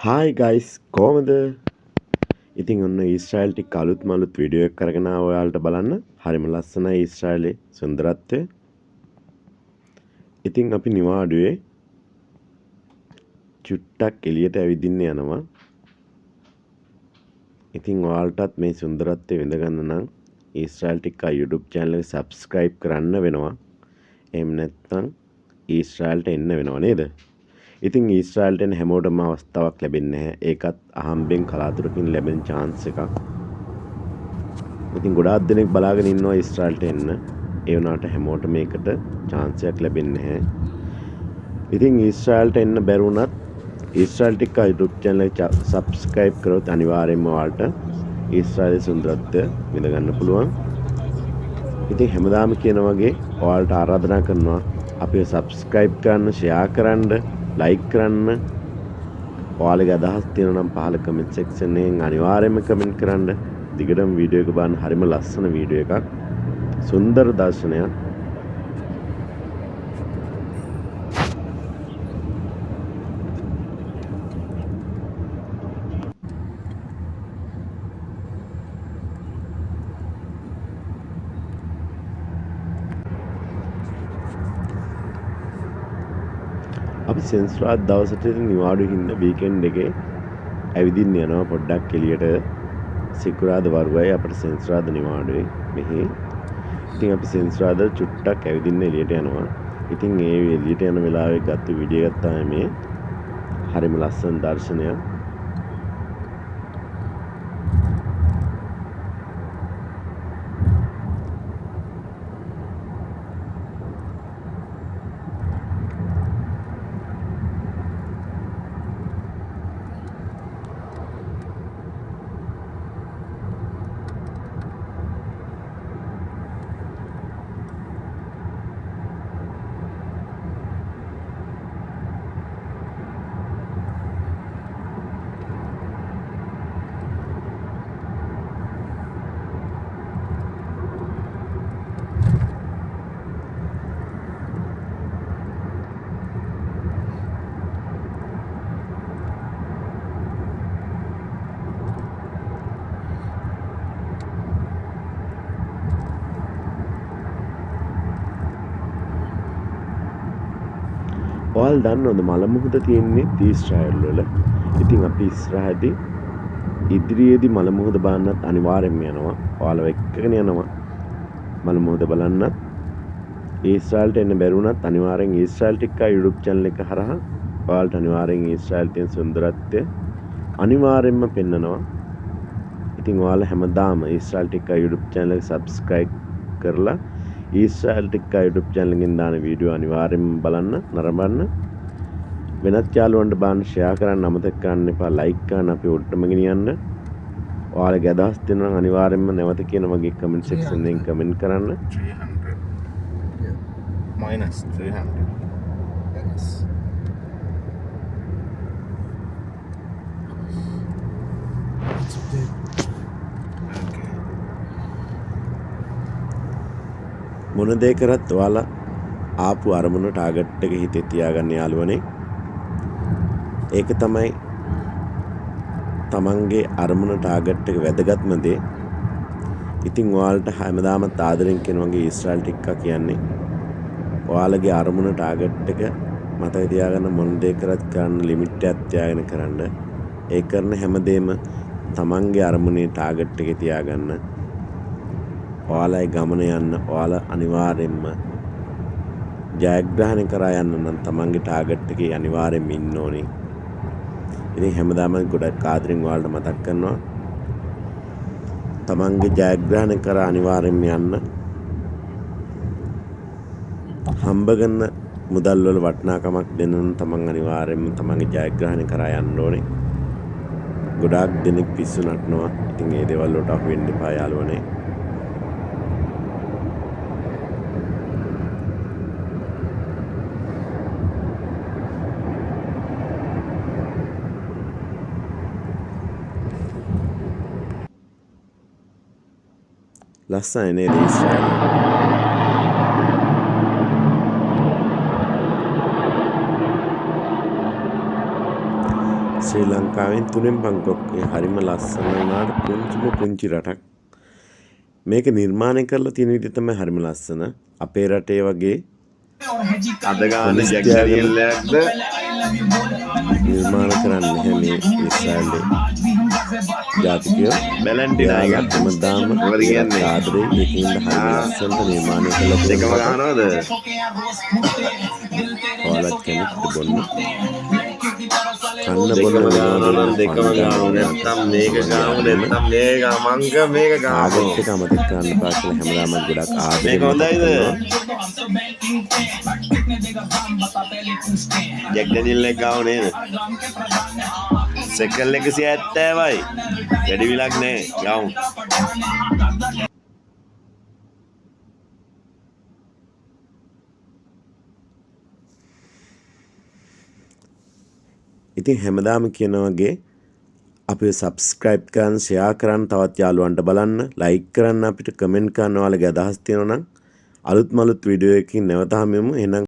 Hi guys කොහමද? ඉතින් ඔන්න ඊශ්‍රායල් ටික අලුත් මලුත් වීඩියෝ එකක් අරගෙන ඔයාලට බලන්න. හරිම ලස්සනයි ඊශ්‍රායලේ සුන්දරත්වය. ඉතින් අපි නිවාඩුවේ චුට්ටක් එළියට ඇවිදින්න යනවා. ඉතින් ඔයාලටත් මේ සුන්දරත්වය විඳ ගන්න නම් ඊශ්‍රායල් ටික YouTube channel එක subscribe කරන්න වෙනවා. එහෙම නැත්නම් ඊශ්‍රායල්ට එන්න වෙනව නේද? ඉතින් ඊශ්‍රායල්ට එන්න හැමෝටම අවස්ථාවක් ලැබෙන්නේ නැහැ. ඒකත් අහම්බෙන් කලාතුරකින් ලැබෙන chance එකක්. ඉතින් ගොඩාක් දෙනෙක් බලාගෙන ඉන්නවා ඊශ්‍රායල්ට එන්න. ඒ වුණාට හැමෝටම මේකට chance එකක් ලැබෙන්නේ නැහැ. ඉතින් ඊශ්‍රායල්ට එන්න බැරි වුණත් ඊශ්‍රායල් ටික YouTube channel එක subscribe කරොත් අනිවාර්යයෙන්ම ඔයාලට ඊශ්‍රායලයේ සුන්දරත්වය විඳ ගන්න පුළුවන්. ඉතින් හැමදාම කියන වගේ ඔයාලට ආරාධනා කරනවා අපිව subscribe කරන්න, share කරන්න, like කරන්න. ඔයාලගේ අදහස් තියෙනවා නම් පහළ comment section එකෙන් අනිවාර්යයෙන්ම comment කරන්න. දිගටම වීඩියෝ එක බලන්න. හරිම ලස්සන වීඩියෝ එකක්. සුන්දර දර්ශනයක්. අපි සෙන්සුරාදා දවසට නිවාඩුවේ ඉන්න වීකෙන්ඩ් එකේ ඇවිදින්න යනවා පොඩ්ඩක් එළියට. සිකුරාදා වරුවයි අපිට සෙන්සුරාදා නිවාඩුවේ මෙහි. ඉතින් අපි සෙන්සුරාදා චුට්ටක් ඇවිදින්න එළියට යනවා. ඉතින් ඒ එළියට යන වෙලාවේ ගත්ත වීඩියෝ එකක් තමයි මේ. හරිම ලස්සන දර්ශනයක්. ඔයාල් දන්නවද මල මුහුද තියෙන්නේ ඊශ්‍රායල් වල. ඉතින් අපි ඉස්සරහදී ඉදිරියේදී මල මුහුද බලන්නත් අනිවාර්යෙන්ම යනවා. ඔයාලව එක්කගෙන යනවා මල මුහුද බලන්නත්. ඊශ්‍රායල්ට එන්න බැරි වුණත් අනිවාර්යෙන් ඊශ්‍රායල් ටික YouTube channel එක හරහා ඔයාලට අනිවාර්යෙන් ඊශ්‍රායල් තියෙන සුන්දරත්වය අනිවාර්යෙන්ම පෙන්නනවා. ඉතින් ඔයාලා හැමදාම ඊශ්‍රායල් ටික YouTube channel එක subscribe කරලා ඊශ්‍රායල් ටික YouTube channel එකෙන් දාන වීඩියෝ අනිවාර්යෙන්ම බලන්න නරඹන්න. වෙනත් යාළුවන්ට බලන්න share කරන්න අමතක කරන්න එපා. like කරන්න අපි උඩටම ගෙනියන්න. ඔයාලගේ අදහස් තියෙනවා නම් අනිවාර්යෙන්ම නැවත කියන වගේ comment section එකෙන් comment කරන්න. 300 minus 300 minus මොන දේ කරත් ඔයාලා ආපු අරමුණ ටාගට් එක හිතේ තියාගන්න යාළුවනේ. ඒක තමයි තමන්ගේ අරමුණ ටාගට් එක වැදගත්ම දේ. ඉතින් ඔයාලට හැමදාම ආදරෙන් කියන වගේ ඊශ්‍රායල් ටික කියන්නේ ඔයාලගේ අරමුණ ටාගට් එක මතක තියාගන්න. මොන දේ කරත් කරන්න ලිමිට් එකක් තියාගෙන කරන්න. ඒ කරන හැමදේම තමන්ගේ අරමුණේ ටාගට් එකේ තියාගන්න. ඔයාලයි ගමන යන්න. ඔයාලා අනිවාර්යෙන්ම ජයග්‍රහණය කරා යන්න නම් තමන්ගේ ටාගට් එකේ අනිවාර්යෙන්ම ඉන්න ඕනේ. ඉතින් හැමදාම ගොඩක් ආදරෙන් ඔයාලට මතක් කරනවා තමන්ගේ ජයග්‍රහණය කරා අනිවාර්යෙන්ම යන්න. හම්බ කරන මුදල් වල වටිනාකමක් දෙන්න නම් තමන් අනිවාර්යෙන්ම තමන්ගේ ජයග්‍රහණය කරා යන්න ඕනේ. ගොඩාක් දෙනෙක් පිස්සු නටනවා. ඉතින් ඒ දේවල් වලට අහු වෙන්න එපා යාළුවනේ. ලස්සනයි නේද ඊශ්‍රායල්? ශ්‍රී ලංකාවෙන් 3න් බංකොක් හරිම ලස්සන වුණාට පුංචි රටක්. මේක නිර්මාණය කරලා තියෙන විදිහ තමයි හරිම ලස්සන. අපේ රටේ වගේ අද ගාන ජැක් ඩැනියෙල්ලක්ද නිර්මාණ කරන්නේ නැහැ මේ ඉස්රායලේ ජාතිකයෝ. බැලන්ටිනා එක හැමදාම මොකද කියන්නේ? ආදරේ ඒකින්ද හරිම ලස්සනට නිර්මාණය කරලා දෙකම තියෙනවා. ගන්නවද? ඔයාලත් කැමතිද බොන්න? කන්න බොන්න දෙකම වෙනවා ගානවා නම් නම් දෙකම ගාමු නැත්නම් මේක ගාමු නැත්නම් මේක මංග මේක ගාමු. ආගත් එක අමතක කරන්න එපා කියලා හැමදාම ගොඩක් ආදරේ මේක හොඳයිද? ජැක් ඩැනියෙල් එක ගාව නේද? සෙකල් 170යි. වැඩි විලක් නෑ. ගාමු. ඉතින් හැමදාම කියන වගේ අපිව subscribe කරන්න, share කරන්න, තවත් යාළුවන්ට බලන්න, like කරන්න, අපිට comment කරන්න ඔයාලගේ අදහස් තියෙනවා නම් අලුත් වීඩියෝ එකකින් නැවත හමු වෙමු. එහෙනම්